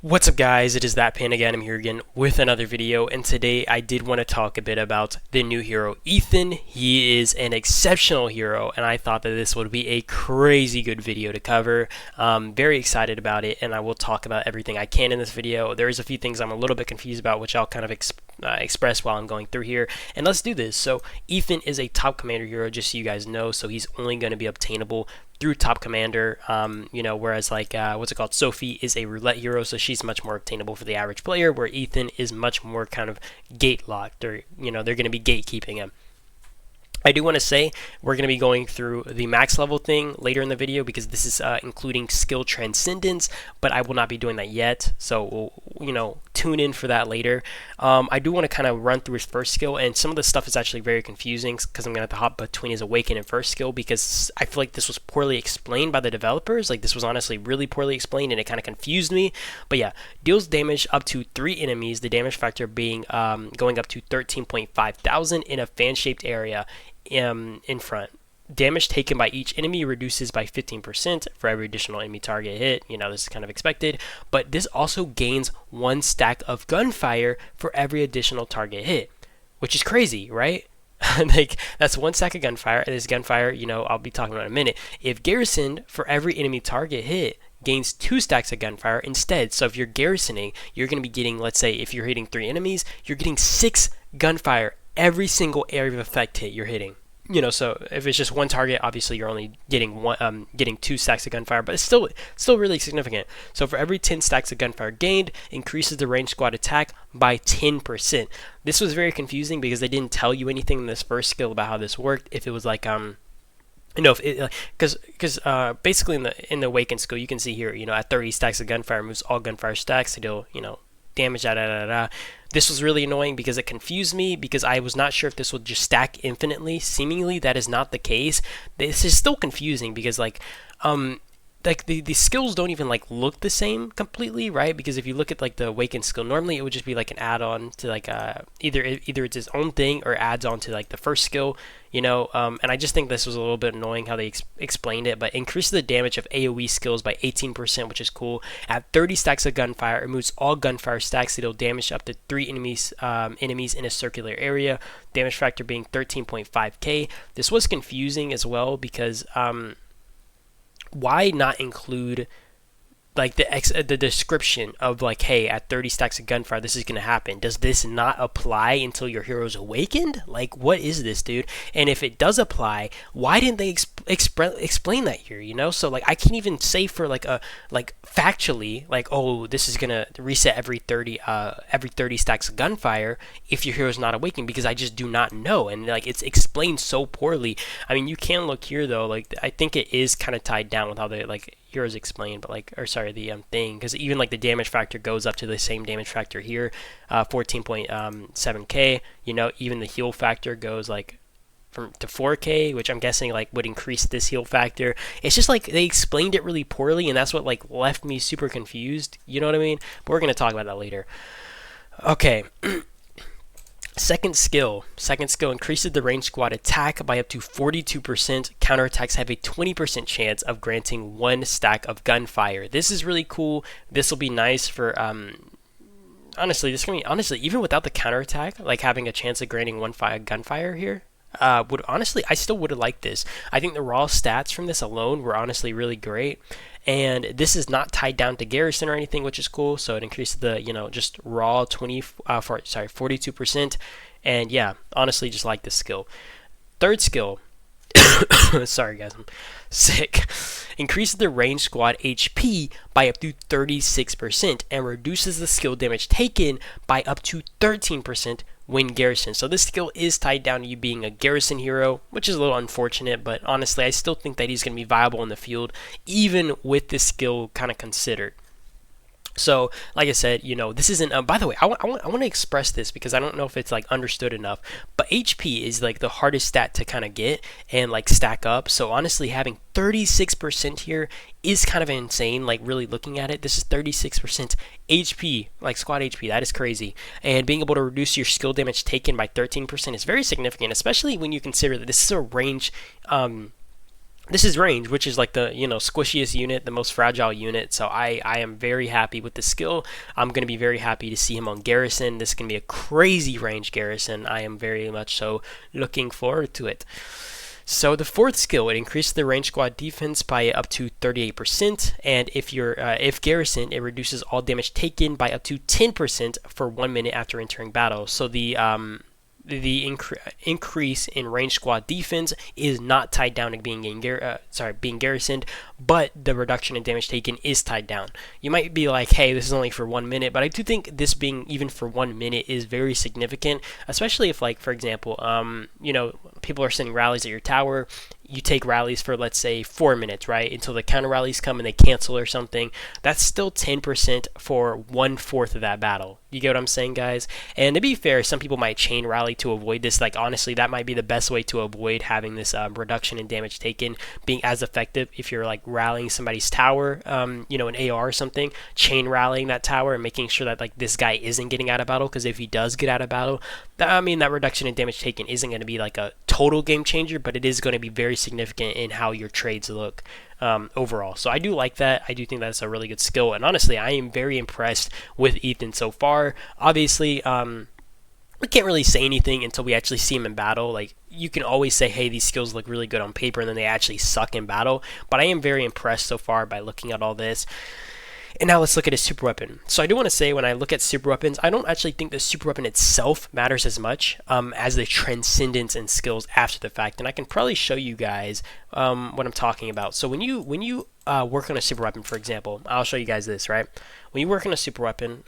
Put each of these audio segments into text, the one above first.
What's up guys, it is That Pan again. I'm here again with another video, and today I did want to talk a bit about the new hero, Ethan. He is an exceptional hero, and I thought that this would be a crazy good video to cover. Very excited about it, and I will talk about everything I can in this video. There is a few things I'm a little bit confused about, which I'll kind of express while I'm going through here, and let's do this. So Ethan is a top commander hero, just so you guys know, so he's only going to be obtainable through top commander, whereas like Sophie is a roulette hero, so she's much more obtainable for the average player, where Ethan is much more kind of gate locked, or they're going to be gatekeeping him. I do want to say we're going to be going through the max level thing later in the video, because this is including skill transcendence, but I will not be doing that yet, so we'll, tune in for that later. I do want to kind of run through his first skill, and some of the stuff is actually very confusing because I'm going to have to hop between his Awaken and first skill, because I feel like this was poorly explained by the developers. Like, this was honestly really poorly explained, and it kind of confused me. But yeah, deals damage up to 3 enemies, the damage factor being going up to 13.5 thousand in a fan-shaped area in front. Damage taken by each enemy reduces by 15% for every additional enemy target hit. This is kind of expected, but this also gains 1 stack of gunfire for every additional target hit, which is crazy, right? Like, that's 1 stack of gunfire, and this gunfire, I'll be talking about in a minute. If garrisoned, for every enemy target hit, gains 2 stacks of gunfire instead. So if you're garrisoning, you're going to be getting, let's say, if you're hitting 3 enemies, you're getting 6 gunfire every single area of effect hit you're hitting. So if it's just 1 target, obviously you're only getting 2 stacks of gunfire, but it's still really significant. So for every 10 stacks of gunfire gained, increases the range squad attack by 10%. This was very confusing because they didn't tell you anything in this first skill about how this worked. If it was like because basically in the Awaken skill, you can see here, at 30 stacks of gunfire, moves all gunfire stacks to deal, damage, This was really annoying because it confused me, because I was not sure if this would just stack infinitely. Seemingly that is not the case. This is still confusing because the skills don't even look the same completely, right? Because if you look at the Awaken skill, normally it would just be like an add-on to either it's its own thing or adds on to the first skill, and I just think this was a little bit annoying how they explained it. But increases the damage of AoE skills by 18%, which is cool. At 30 stacks of gunfire, it removes all gunfire stacks to deal damage up to 3 enemies in a circular area. Damage factor being 13.5k. This was confusing as well because why not include the description of hey, at 30 stacks of gunfire this is going to happen? Does this not apply until your hero's awakened? What is this, dude? And if it does apply, why didn't they explain that here? So I can't even say for factually oh, this is going to reset every 30 stacks of gunfire if your hero's not awakened, because I just do not know, and it's explained so poorly. I mean, you can look here though, I think it is kind of tied down with how they heroes explained, but the thing, because even the damage factor goes up to the same damage factor here, 14.7k. Even the heal factor goes to 4k, which I'm guessing would increase this heal factor. It's just they explained it really poorly, and that's what left me super confused. You know what I mean? But we're gonna talk about that later. Okay. Second skill increases the range squad attack by up to 42%. Counterattacks have a 20% chance of granting 1 stack of gunfire. This is really cool. This will be nice for honestly, even without the counterattack, having a chance of granting 1 gunfire here. I still would have liked this. I think the raw stats from this alone were honestly really great, and this is not tied down to garrison or anything, which is cool. So it increases the just raw 42%, and yeah, honestly just like this skill. Third skill, sorry guys, I'm sick. Increases the range squad HP by up to 36% and reduces the skill damage taken by up to 13% when garrison. So this skill is tied down to you being a garrison hero, which is a little unfortunate, but honestly I still think that he's going to be viable in the field even with this skill kind of considered. So, like I said, this isn't. By the way, I want to express this because I don't know if it's understood enough. But HP is the hardest stat to kind of get and stack up. So honestly, having 36% here is kind of insane. Really looking at it, this is 36% HP, squad HP. That is crazy. And being able to reduce your skill damage taken by 13% is very significant, especially when you consider that this is a range this is range, which is like the squishiest unit, the most fragile unit. So I am very happy with the skill. I'm going to be very happy to see him on Garrison. This is going to be a crazy range Garrison. I am very much so looking forward to it. So the fourth skill, it increases the range squad defense by up to 38%, and if Garrison, it reduces all damage taken by up to 10% for 1 minute after entering battle. So the increase in range squad defense is not tied down to being garrisoned, but the reduction in damage taken is tied down. You might be like, hey, this is only for 1 minute, but I do think this being even for 1 minute is very significant, especially if, like, for example, people are sending rallies at your tower. You take rallies for, let's say, 4 minutes, right, until the counter rallies come and they cancel or something. That's still 10% for 1/4 of that battle. You get what I'm saying, guys? And to be fair, some people might chain rally to avoid this. Like, honestly, that might be the best way to avoid having this reduction in damage taken being as effective. If you're like rallying somebody's tower, an AR or something, chain rallying that tower and making sure that like this guy isn't getting out of battle. Because if he does get out of battle, that reduction in damage taken isn't going to be like a total game changer, but it is going to be very significant in how your trades look overall. So I do like that. I do think that's a really good skill, and honestly, I am very impressed with Ethan so far. Obviously, we can't really say anything until we actually see him in battle. Like, you can always say, hey, these skills look really good on paper, and then they actually suck in battle. But I am very impressed so far by looking at all this. And now let's look at his super weapon. So I do want to say, when I look at super weapons, I don't actually think the super weapon itself matters as much as the transcendence and skills after the fact. And I can probably show you guys what I'm talking about. So when you work on a super weapon, for example, I'll show you guys this, right? When you work on a super weapon,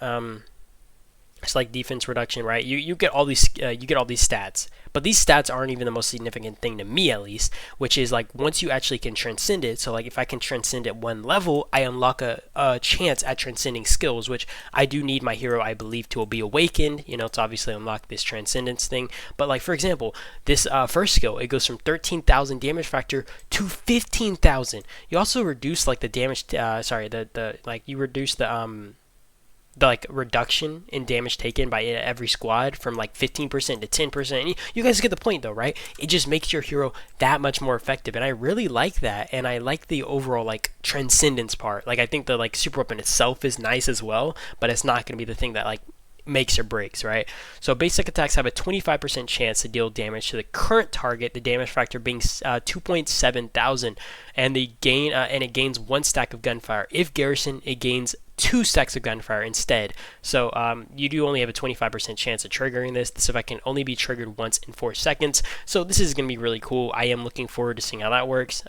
it's like defense reduction, right? You get all these stats, but these stats aren't even the most significant thing to me, at least, which is like once you actually can transcend it. So like if I can transcend at 1 level, I unlock a chance at transcending skills, which I do need my hero, I believe, to be awakened, to obviously unlock this transcendence thing. But like, for example, this first skill, it goes from 13,000 damage factor to 15,000. You also reduce like the damage, you reduce the like reduction in damage taken by every squad from like 15% to 10%. You guys get the point though, right? It just makes your hero that much more effective, and I really like that. And I like the overall like transcendence part. Like, I think the like super weapon itself is nice as well, but it's not going to be the thing that like makes or breaks, right? So basic attacks have a 25% chance to deal damage to the current target, the damage factor being 2.7 thousand, and it gains 1 stack of gunfire. If garrison, it gains 2 stacks of gunfire instead. So you do only have a 25% chance of triggering this. This effect can only be triggered once in 4 seconds. So this is going to be really cool. I am looking forward to seeing how that works.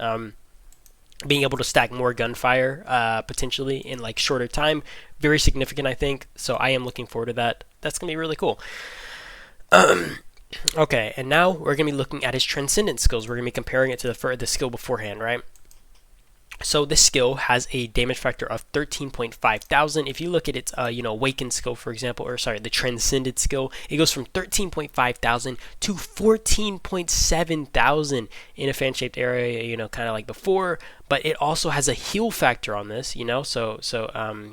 Being able to stack more gunfire potentially in like shorter time, very significant, I think. So I am looking forward to that. That's going to be really cool. Okay, and now we're going to be looking at his transcendent skills. We're going to be comparing it to the skill beforehand, right? So this skill has a damage factor of 13.5 thousand. If you look at its Awaken skill, for example, the transcended skill, it goes from 13.5 thousand to 14.7 thousand in a fan-shaped area, kind of like before. But it also has a heal factor on this, so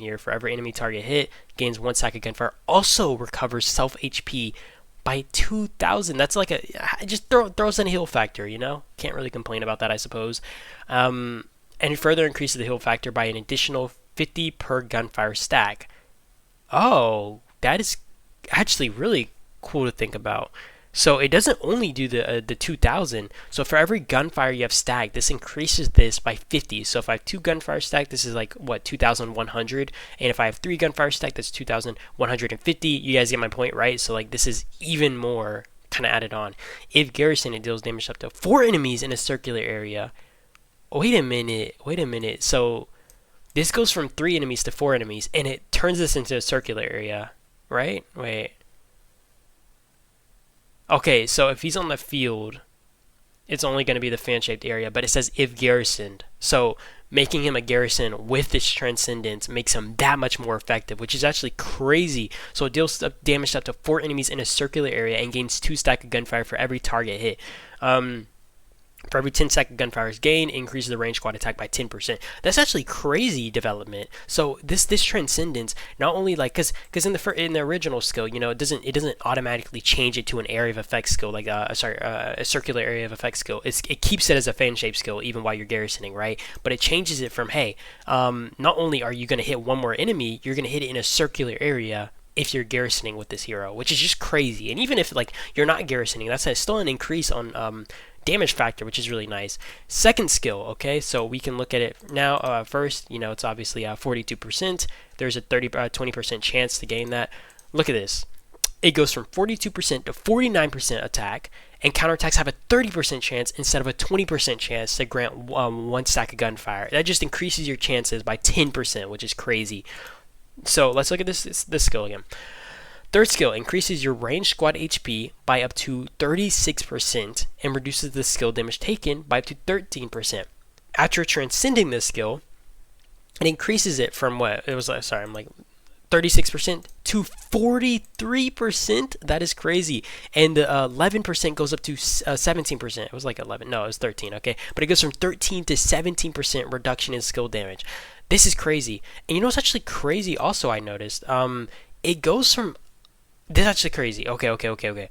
here, for every enemy target hit, gains 1 stack of gunfire, also recovers self HP by 2,000. That's like just throws in a heal factor, Can't really complain about that, I suppose. And it further increases the heal factor by an additional 50 per gunfire stack. Oh, that is actually really cool to think about. So it doesn't only do the 2,000. So for every gunfire you have stacked, this increases this by 50. So if I have 2 gunfire stacked, this is like, 2,100. And if I have 3 gunfire stacked, that's 2,150. You guys get my point, right? So like this is even more kind of added on. If garrison, it deals damage up to 4 enemies in a circular area. Wait a minute. So this goes from 3 enemies to 4 enemies, and it turns this into a circular area, right? Wait. Okay, so if he's on the field, it's only going to be the fan-shaped area, but it says if garrisoned. So making him a garrison with this transcendence makes him that much more effective, which is actually crazy. So it deals damage up to 4 enemies in a circular area and gains 2 stack of gunfire for every target hit. For every 10-second gunfire is gained, it increases the range squad attack by 10%. That's actually crazy development. So this transcendence, not only like because in the original skill, you know, it doesn't automatically change it to an area of effect skill like a circular area of effect skill. It keeps it as a fan shape skill even while you're garrisoning, right? But it changes it from, hey, not only are you going to hit one more enemy, you're going to hit it in a circular area if you're garrisoning with this hero, which is just crazy. And even if like you're not garrisoning, that's still an increase on damage factor, which is really nice. Second skill, okay, so we can look at it now. First, you know, it's obviously 42%. There's a 20% chance to gain that. Look at this. It goes from 42% to 49% attack, and counterattacks have a 30% chance instead of a 20% chance to grant one stack of gunfire. That just increases your chances by 10%, which is crazy. So let's look at this skill again. Third skill increases your ranged squad HP by up to 36% and reduces the skill damage taken by up to 13%. After transcending this skill, it increases it from what? It was 36% to 43%. That is crazy. And the 11% goes up to 17%. It was like 11. No, it was 13, okay? But it goes from 13 to 17% reduction in skill damage. This is crazy. And you know what's actually crazy also I noticed? It goes from... This is actually crazy. Okay.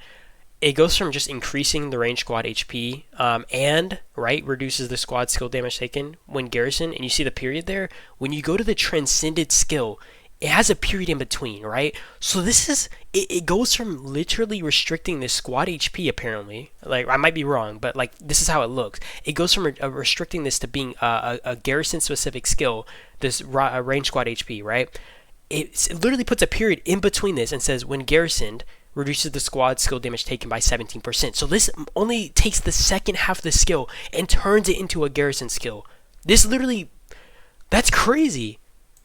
It goes from just increasing the range squad HP and, right, reduces the squad skill damage taken when garrison. And you see the period there? When you go to the transcended skill, it has a period in between, right? So this is, it goes from literally restricting the squad HP apparently. Like, I might be wrong, but like, this is how it looks. It goes from restricting this to being a garrison specific skill, this range squad HP, right? It literally puts a period in between this and says when garrisoned, reduces the squad skill damage taken by 17%. So this only takes the second half of the skill and turns it into a garrison skill. This literally, that's crazy.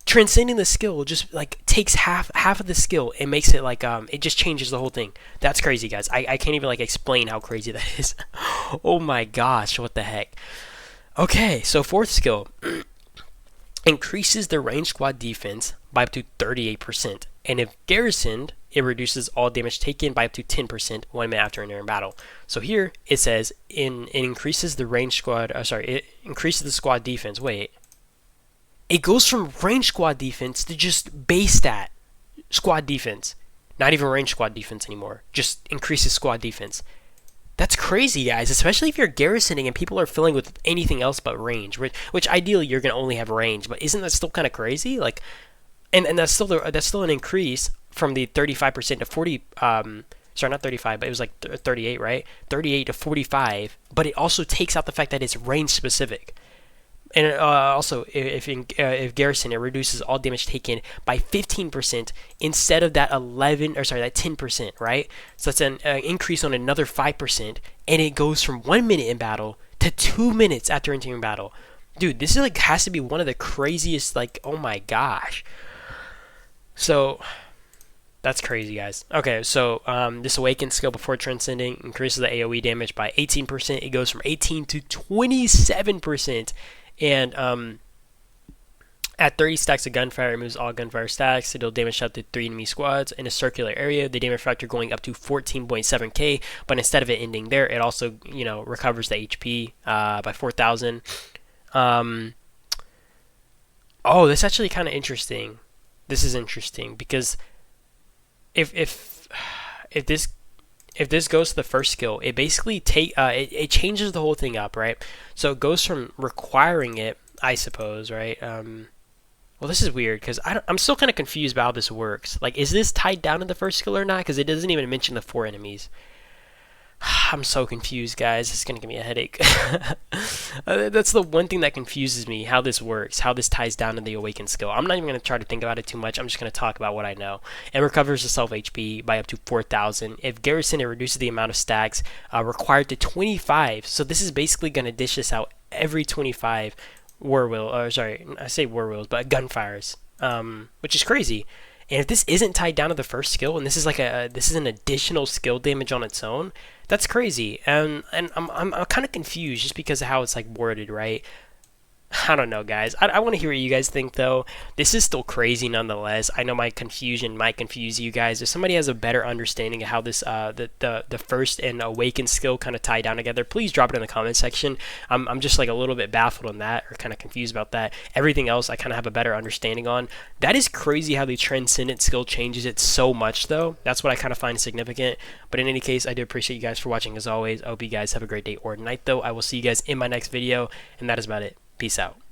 Transcending the skill just like takes half of the skill and makes it like it just changes the whole thing. That's crazy, guys. I can't even like explain how crazy that is. Oh my gosh, what the heck. Okay, so fourth skill. Increases the range squad defense by up to 38%, and if garrisoned, it reduces all damage taken by up to 10% 1 minute after entering battle. So here it says it increases the range squad. It increases the squad defense. Wait, it goes from range squad defense to just base stat squad defense, not even range squad defense anymore. Just increases squad defense. That's crazy, guys, especially if you're garrisoning and people are filling with anything else but range, which ideally you're going to only have range, but isn't that still kind of crazy? Like, and that's still an increase from the 35% to 40, sorry, not 35, but it was like 38, right? 38 to 45, but it also takes out the fact that it's range specific. And also, if garrison, it reduces all damage taken by 15% instead of that 10%, right? So that's an increase on another 5%, and it goes from 1 minute in battle to 2 minutes after entering battle. Dude, this is like has to be one of the craziest. Like, oh my gosh. So that's crazy, guys. Okay, so this Awaken skill before transcending increases the AoE damage by 18%. It goes from 18 to 27%. And at 30 stacks of gunfire, it removes all gunfire stacks. It'll damage up to 3 enemy squads in a circular area. The damage factor going up to 14.7k. But instead of it ending there, it also, you know, recovers the HP by 4,000. Oh, this is actually kind of interesting. This is interesting because if this goes to the first skill, it basically it changes the whole thing up, right? So it goes from requiring it, I suppose, right? Well, this is weird because I'm still kind of confused about how this works. Like, is this tied down to the first skill or not? Because it doesn't even mention the 4 enemies. I'm so confused, guys. It's gonna give me a headache. That's the one thing that confuses me, how this works, how this ties down to the Awaken skill. I'm not even going to try to think about it too much. I'm just going to talk about what I know. It recovers the self HP by up to 4,000. If garrison, it reduces the amount of stacks required to 25. So this is basically going to dish this out every 25 gunfires, which is crazy. And if this isn't tied down to the first skill, and this is like this is an additional skill damage on its own, that's crazy. And I'm kind of confused just because of how it's like worded, right? I don't know, guys. I want to hear what you guys think, though. This is still crazy nonetheless. I know my confusion might confuse you guys. If somebody has a better understanding of how this the first and Awaken skill kind of tie down together, please drop it in the comment section. I'm just like a little bit baffled on that, or kind of confused about that. Everything else I kind of have a better understanding on. That is crazy how the transcendent skill changes it so much, though. That's what I kind of find significant. But in any case, I do appreciate you guys for watching as always. I hope you guys have a great day or night, though. I will see you guys in my next video, and that is about it. Peace out.